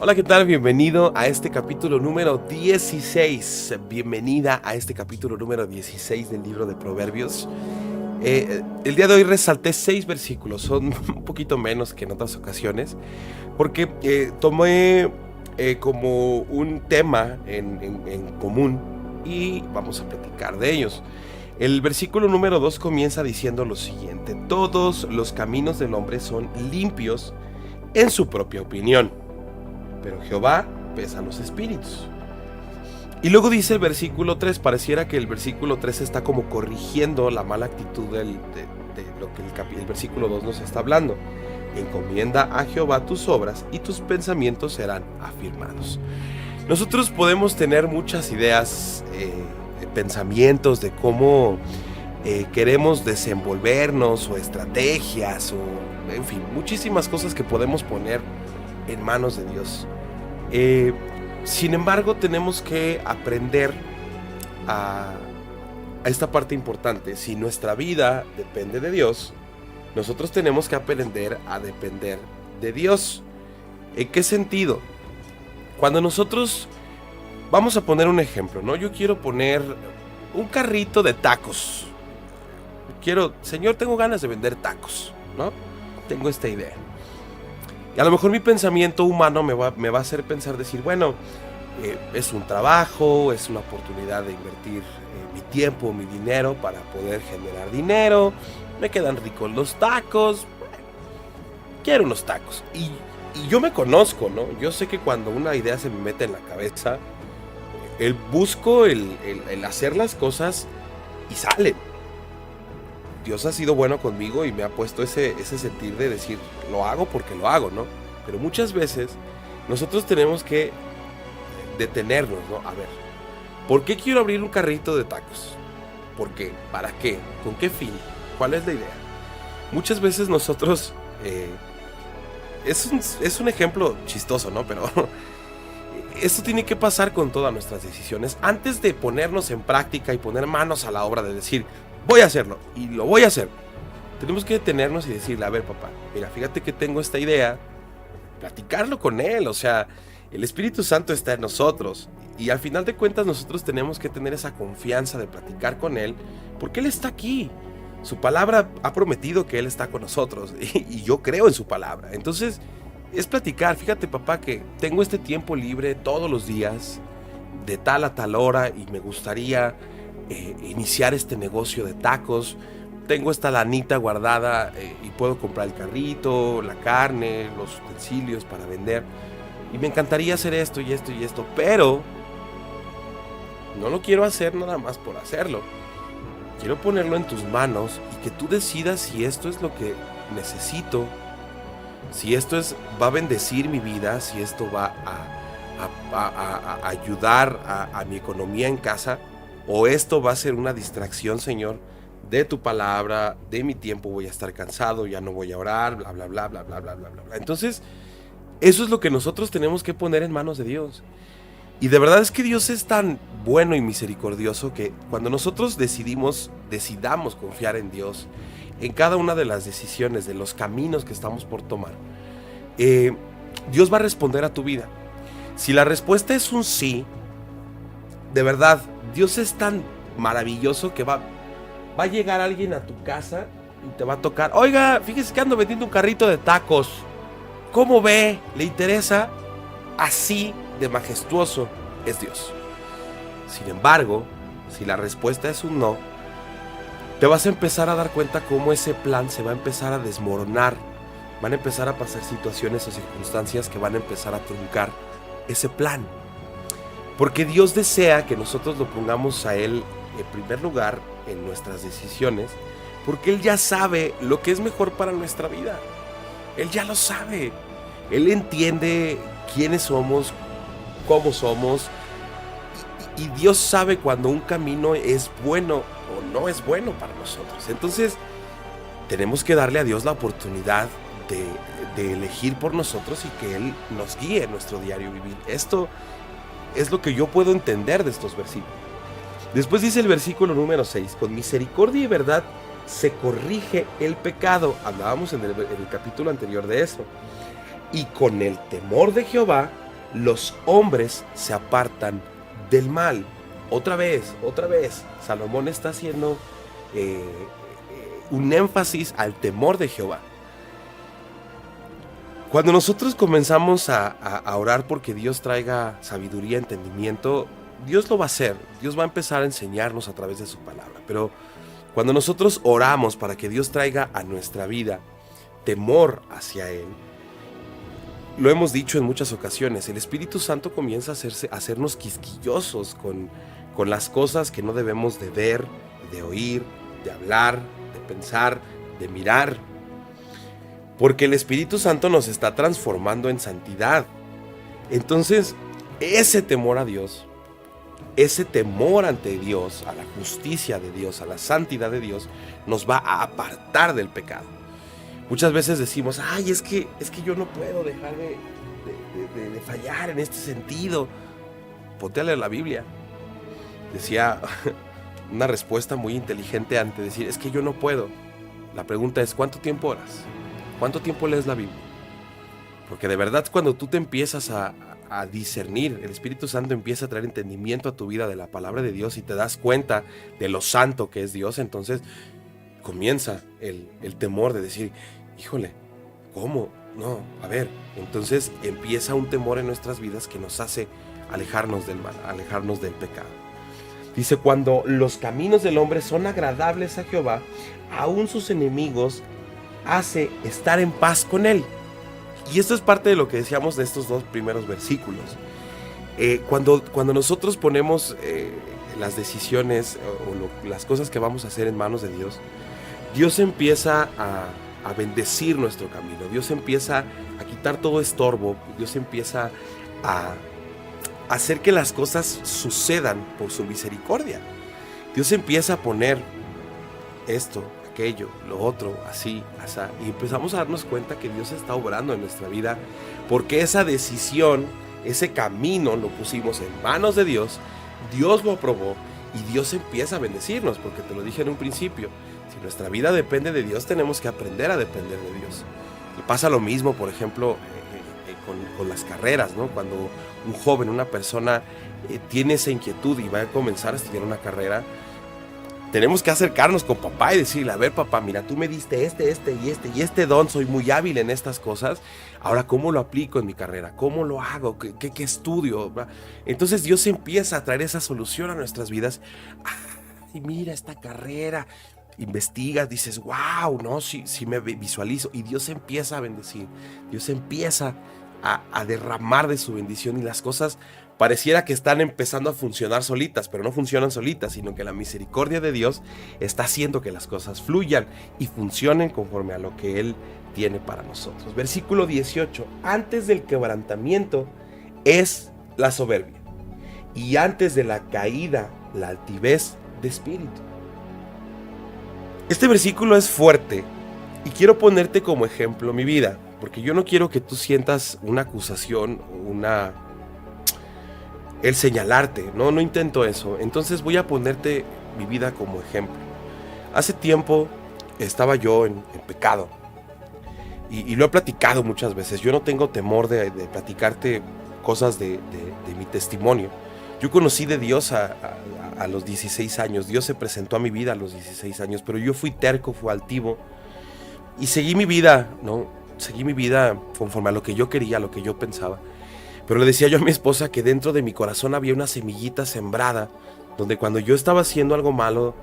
Hola, ¿qué tal? Bienvenido a este capítulo número 16. Bienvenida a este capítulo número 16 del libro de Proverbios. El día de hoy resalté 6 versículos, son un poquito menos que en otras ocasiones, porque tomé como un tema en común y vamos a platicar de ellos. El versículo número 2 comienza diciendo lo siguiente: todos los caminos del hombre son limpios en su propia opinión, pero Jehová pesa los espíritus. Y luego dice el versículo 3, pareciera que el versículo 3 está como corrigiendo la mala actitud de lo que el versículo 2 nos está hablando. Encomienda a Jehová tus obras y tus pensamientos serán afirmados. Nosotros podemos tener muchas ideas, pensamientos de cómo queremos desenvolvernos, o estrategias, o en fin, muchísimas cosas que podemos poner en manos de Dios. Sin embargo, tenemos que aprender a esta parte importante. Si nuestra vida depende de Dios, nosotros tenemos que aprender a depender de Dios. ¿En qué sentido? Cuando nosotros vamos a poner un ejemplo, ¿no? Yo quiero poner un carrito de tacos. Señor, tengo ganas de vender tacos, ¿no? Tengo esta idea. Y a lo mejor mi pensamiento humano me va a hacer pensar, decir, bueno, es un trabajo, es una oportunidad de invertir mi tiempo, mi dinero para poder generar dinero. Me quedan ricos los tacos. Quiero unos tacos. Y yo me conozco, ¿no? Yo sé que cuando una idea se me mete en la cabeza, busco el hacer las cosas y salen. Dios ha sido bueno conmigo y me ha puesto ese sentir de decir, lo hago porque lo hago, ¿no? Pero muchas veces nosotros tenemos que detenernos, ¿no? A ver, ¿por qué quiero abrir un carrito de tacos? ¿Por qué? ¿Para qué? ¿Con qué fin? ¿Cuál es la idea? Muchas veces nosotros, es un ejemplo chistoso, ¿no? Pero esto tiene que pasar con todas nuestras decisiones. Antes de ponernos en práctica y poner manos a la obra de decir, voy a hacerlo y lo voy a hacer, tenemos que detenernos y decirle, a ver, papá, mira, fíjate que tengo esta idea, platicarlo con él. O sea, el Espíritu Santo está en nosotros y al final de cuentas nosotros tenemos que tener esa confianza de platicar con él, porque él está aquí. Su palabra ha prometido que él está con nosotros y yo creo en su palabra. Entonces es platicar. Fíjate, papá, que tengo este tiempo libre todos los días de tal a tal hora y me gustaría iniciar este negocio de tacos. Tengo esta lanita guardada y puedo comprar el carrito, la carne, los utensilios para vender, y me encantaría hacer esto y esto y esto, pero no lo quiero hacer nada más por hacerlo. Quiero ponerlo en tus manos y que tú decidas si esto es lo que necesito, si esto va a bendecir mi vida, si esto va a ayudar a mi economía en casa, o esto va a ser una distracción, Señor, de tu palabra, de mi tiempo. Voy a estar cansado, ya no voy a orar, bla, bla, bla, bla, bla, bla, bla, bla. Entonces, eso es lo que nosotros tenemos que poner en manos de Dios. Y de verdad es que Dios es tan bueno y misericordioso que cuando nosotros decidamos confiar en Dios, en cada una de las decisiones, de los caminos que estamos por tomar, Dios va a responder a tu vida. Si la respuesta es un sí, de verdad, Dios es tan maravilloso que va a llegar alguien a tu casa y te va a tocar. Oiga, fíjese que ando vendiendo un carrito de tacos. ¿Cómo ve? ¿Le interesa? Así de majestuoso es Dios. Sin embargo, si la respuesta es un no, te vas a empezar a dar cuenta cómo ese plan se va a empezar a desmoronar. Van a empezar a pasar situaciones o circunstancias que van a empezar a truncar ese plan. Porque Dios desea que nosotros lo pongamos a Él en primer lugar en nuestras decisiones, porque Él ya sabe lo que es mejor para nuestra vida. Él ya lo sabe. Él entiende quiénes somos, cómo somos, y Dios sabe cuando un camino es bueno o no es bueno para nosotros. Entonces tenemos que darle a Dios la oportunidad de elegir por nosotros y que Él nos guíe en nuestro diario vivir. Esto es lo que yo puedo entender de estos versículos. Después dice el versículo número 6, con misericordia y verdad se corrige el pecado. Hablábamos en el capítulo anterior de eso. Y con el temor de Jehová los hombres se apartan del mal. Otra vez, Salomón está haciendo un énfasis al temor de Jehová. Cuando nosotros comenzamos a orar porque Dios traiga sabiduría, entendimiento, Dios lo va a hacer. Dios va a empezar a enseñarnos a través de su palabra. Pero cuando nosotros oramos para que Dios traiga a nuestra vida temor hacia Él, lo hemos dicho en muchas ocasiones, el Espíritu Santo comienza a hacernos quisquillosos con las cosas que no debemos de ver, de oír, de hablar, de pensar, de mirar. Porque el Espíritu Santo nos está transformando en santidad. Entonces, ese temor a Dios, ese temor ante Dios, a la justicia de Dios, a la santidad de Dios, nos va a apartar del pecado. Muchas veces decimos, ay, es que yo no puedo dejar de fallar en este sentido. Ponte a leer la Biblia. Decía una respuesta muy inteligente ante decir, es que yo no puedo. La pregunta es, ¿cuánto tiempo oras? ¿Cuánto tiempo lees la Biblia? Porque de verdad cuando tú te empiezas a discernir, el Espíritu Santo empieza a traer entendimiento a tu vida de la palabra de Dios y te das cuenta de lo santo que es Dios, entonces comienza el temor de decir, híjole, ¿cómo? No, a ver, entonces empieza un temor en nuestras vidas que nos hace alejarnos del mal, alejarnos del pecado. Dice, cuando los caminos del hombre son agradables a Jehová, aún sus enemigos hace estar en paz con él. Y esto es parte de lo que decíamos de estos dos primeros versículos. Cuando nosotros ponemos las decisiones o las cosas que vamos a hacer en manos de Dios, Dios empieza a bendecir nuestro camino. Dios empieza a quitar todo estorbo. Dios empieza a hacer que las cosas sucedan por su misericordia. Dios empieza a poner esto, aquello, lo otro, así, asá, y empezamos a darnos cuenta que Dios está obrando en nuestra vida, porque esa decisión, ese camino lo pusimos en manos de Dios, Dios lo aprobó y Dios empieza a bendecirnos, porque te lo dije en un principio, si nuestra vida depende de Dios, tenemos que aprender a depender de Dios. Y pasa lo mismo, por ejemplo, con las carreras, ¿no? Cuando un joven, una persona tiene esa inquietud y va a comenzar a estudiar una carrera, tenemos que acercarnos con papá y decirle, a ver papá, mira, tú me diste este don, soy muy hábil en estas cosas, ahora ¿cómo lo aplico en mi carrera? ¿Cómo lo hago? ¿Qué estudio? Entonces Dios empieza a traer esa solución a nuestras vidas. Ay, mira esta carrera, investigas, dices, wow, no, sí me visualizo, y Dios empieza a bendecir, Dios empieza a derramar de su bendición y las cosas pareciera que están empezando a funcionar solitas, pero no funcionan solitas, sino que la misericordia de Dios está haciendo que las cosas fluyan y funcionen conforme a lo que Él tiene para nosotros. Versículo 18, antes del quebrantamiento es la soberbia, y antes de la caída la altivez de espíritu. Este versículo es fuerte y quiero ponerte como ejemplo mi vida, porque yo no quiero que tú sientas una acusación, el señalarte, no intento eso. Entonces voy a ponerte mi vida como ejemplo. Hace tiempo estaba yo en pecado y lo he platicado muchas veces. Yo no tengo temor de platicarte cosas de mi testimonio. Yo conocí de Dios a los 16 años. Dios se presentó a mi vida a los 16 años, pero yo fui terco, fui altivo y seguí mi vida, ¿no? Seguí mi vida conforme a lo que yo quería, a lo que yo pensaba. Pero le decía yo a mi esposa que dentro de mi corazón había una semillita sembrada, donde cuando yo estaba haciendo algo malo,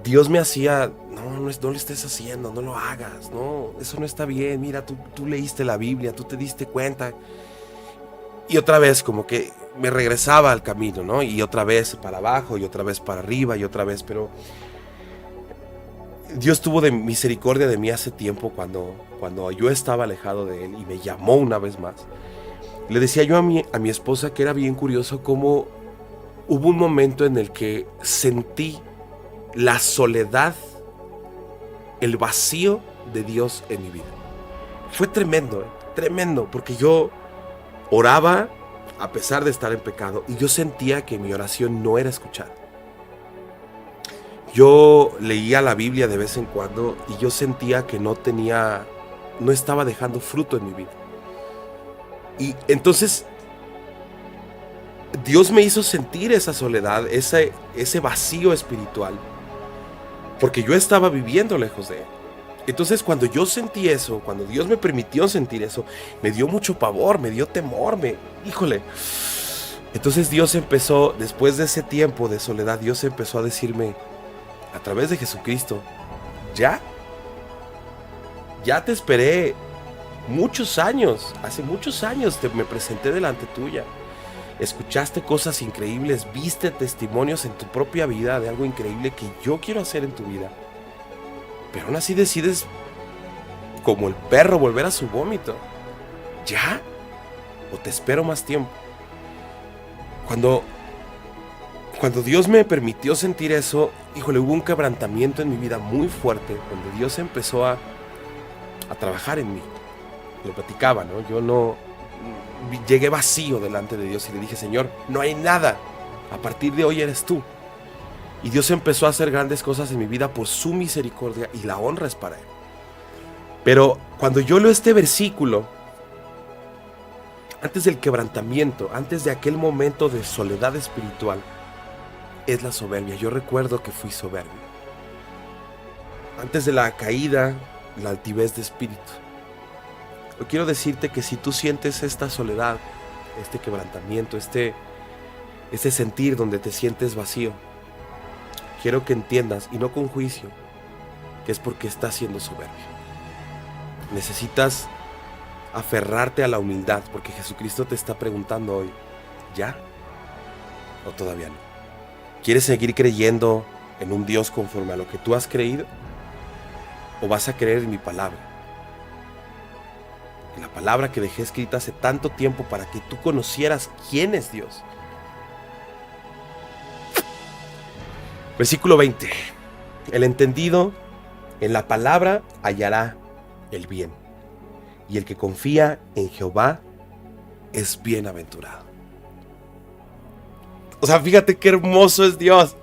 Dios me hacía, no lo estés haciendo, no lo hagas, no, eso no está bien, mira, tú leíste la Biblia, tú te diste cuenta. Y otra vez como que me regresaba al camino, ¿no? Y otra vez para abajo, y otra vez para arriba, y otra vez, pero Dios tuvo de misericordia de mí hace tiempo cuando yo estaba alejado de Él y me llamó una vez más. Le decía yo a mi esposa que era bien curioso cómo hubo un momento en el que sentí la soledad, el vacío de Dios en mi vida. Fue tremendo, porque yo oraba a pesar de estar en pecado y yo sentía que mi oración no era escuchada. Yo leía la Biblia de vez en cuando y yo sentía que no estaba dejando fruto en mi vida. Y entonces Dios me hizo sentir esa soledad, ese vacío espiritual, porque yo estaba viviendo lejos de Él. Entonces cuando yo sentí eso, cuando Dios me permitió sentir eso, me dio mucho pavor, me dio temor, híjole. Entonces Dios empezó, después de ese tiempo de soledad, Dios empezó a decirme, a través de Jesucristo, ya te esperé muchos años, hace muchos años me presenté delante tuya. Escuchaste cosas increíbles, viste testimonios en tu propia vida de algo increíble que yo quiero hacer en tu vida. Pero aún así decides, como el perro, volver a su vómito. ¿Ya? ¿O te espero más tiempo? Cuando Dios me permitió sentir eso, híjole, hubo un quebrantamiento en mi vida muy fuerte, donde Dios empezó a trabajar en mí. Lo platicaba, ¿no? Yo no llegué vacío delante de Dios y le dije, Señor, no hay nada, a partir de hoy eres tú. Y Dios empezó a hacer grandes cosas en mi vida por su misericordia, y la honra es para Él. Pero cuando yo leo este versículo, antes del quebrantamiento, antes de aquel momento de soledad espiritual, es la soberbia. Yo recuerdo que fui soberbio. Antes de la caída, la altivez de espíritu. Yo quiero decirte que si tú sientes esta soledad, este quebrantamiento, este sentir donde te sientes vacío, quiero que entiendas, y no con juicio, que es porque estás siendo soberbio. Necesitas aferrarte a la humildad, porque Jesucristo te está preguntando hoy, ¿ya? ¿O todavía no? ¿Quieres seguir creyendo en un Dios conforme a lo que tú has creído? ¿O vas a creer en mi palabra? En la palabra que dejé escrita hace tanto tiempo para que tú conocieras quién es Dios. Versículo 20. El entendido en la palabra hallará el bien, y el que confía en Jehová es bienaventurado. O sea, fíjate qué hermoso es Dios.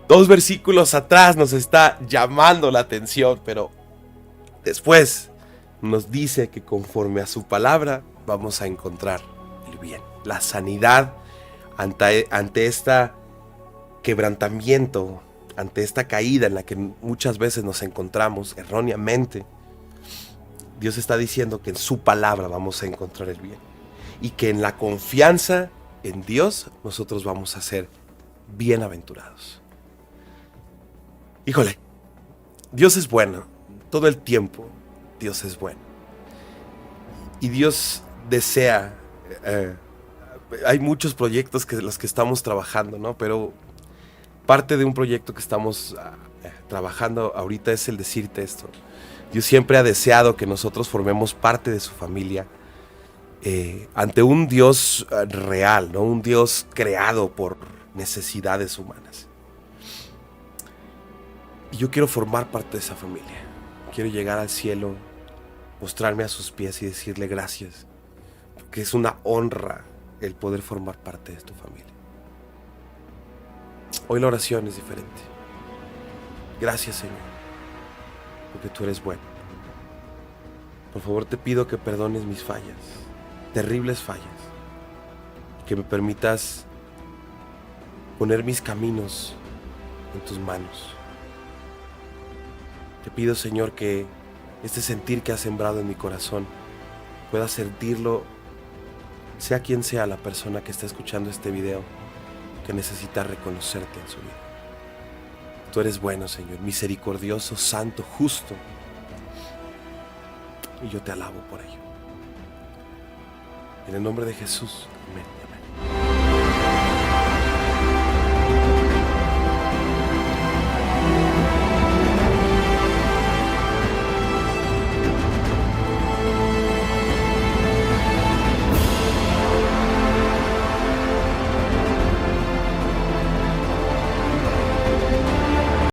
2 versículos atrás nos está llamando la atención, pero después nos dice que conforme a su palabra vamos a encontrar el bien, la sanidad ante este quebrantamiento, ante esta caída en la que muchas veces nos encontramos erróneamente. Dios está diciendo que en su palabra vamos a encontrar el bien, y que en la confianza en Dios nosotros vamos a ser bienaventurados. Híjole, Dios es bueno todo el tiempo. Dios es bueno, y Dios desea, hay muchos proyectos que los que estamos trabajando, ¿no? Pero parte de un proyecto que estamos trabajando ahorita es el decirte esto. Dios siempre ha deseado que nosotros formemos parte de su familia, ante un Dios real, ¿no? Un Dios creado por necesidades humanas. Y yo quiero formar parte de esa familia. Quiero llegar al cielo, postrarme a sus pies y decirle gracias, porque es una honra el poder formar parte de tu familia. Hoy la oración es diferente. Gracias, Señor, porque tú eres bueno. Por favor, te pido que perdones mis fallas, terribles fallas, que me permitas poner mis caminos en tus manos. Te pido, Señor, que este sentir que has sembrado en mi corazón pueda sentirlo, sea quien sea la persona que está escuchando este video, que necesita reconocerte en su vida. Tú eres bueno, Señor, misericordioso, santo, justo, y yo te alabo por ello. En el nombre de Jesús, amén. Amén.